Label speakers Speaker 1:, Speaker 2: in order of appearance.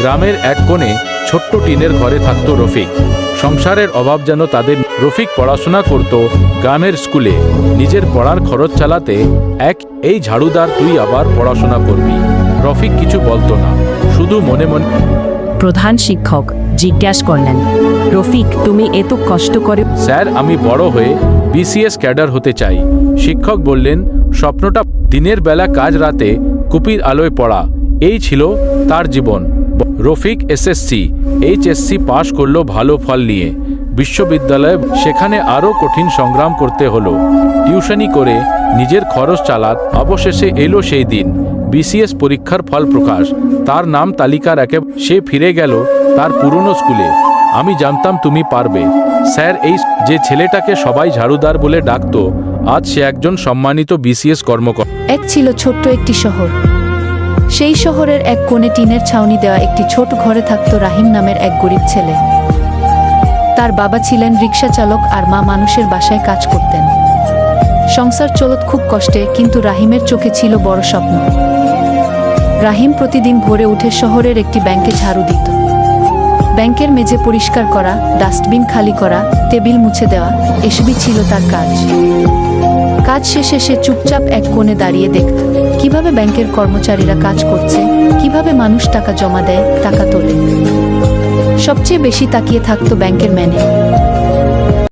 Speaker 1: গ্রামের এক কোণে ছোট্ট টিনের ঘরে থাকত রফিক। সংসারের অভাব যেন তাদের। রফিক পড়াশোনা করত গ্রামের স্কুলে। নিজের পড়ার খরচ চালাতে এই ঝাড়ুদার তুই আবার পড়াশোনা করবি। রফিক কিছু বলতো না, শুধু মনে মনে।
Speaker 2: প্রধান শিক্ষক জিজ্ঞাসা করলেন, রফিক তুমি এত কষ্ট করে?
Speaker 1: স্যার আমি বড় হয়ে বিসিএস ক্যাডার হতে চাই। শিক্ষক বললেন, স্বপ্নটা দিনের বেলা কাজ, রাতে কুপির আলোয় পড়া, এই ছিল তার জীবন। রফিক এসএসসি এইচএসসি পাশ করলো ভালো ফল নিয়ে। বিশ্ববিদ্যালয়ে সেখানে আরও কঠিন সংগ্রাম করতে হলো। টিউশনি করে নিজের খরচ চালাত। অবশেষে এলো সেই দিন, বিসিএস পরীক্ষার ফল প্রকাশ। তার নাম তালিকার সে ফিরে গেল তার পুরনো স্কুলে। আমি জানতাম তুমি পারবে স্যার। এই যে ছেলেটাকে সবাই ঝাড়ুদার বলে ডাকত, আজ সে একজন সম্মানিত বিসিএস কর্মকর্তা।
Speaker 3: এক ছিল ছোট্ট একটি শহর। সেই শহরের এক কোণে টিনের ছাউনি দেওয়া একটি ছোট ঘরে থাকত রাহিম নামের এক গরিব ছেলে। তার বাবা ছিলেন রিক্সা চালক আর মা মানুষের বাসায় কাজ করতেন। সংসার চলত খুব কষ্টে, কিন্তু রাহিমের চোখে ছিল বড় স্বপ্ন। রাহিম প্রতিদিন ভোরে উঠে শহরের একটি ব্যাংকে ঝাড়ু দিত। ব্যাংকের মেঝে পরিষ্কার করা, ডাস্টবিন খালি করা, টেবিল মুছে দেওয়া, এসবই ছিল তার কাজ। কাজ শেষে সে চুপচাপ এক কোণে দাঁড়িয়ে দেখত কিভাবে ব্যাংকের কর্মচারীরা কাজ করছে, কিভাবে মানুষ টাকা জমা দেয়, টাকা তোলে। সবচেয়ে বেশি তাকিয়ে থাকতো ব্যাংকের ম্যানেজার।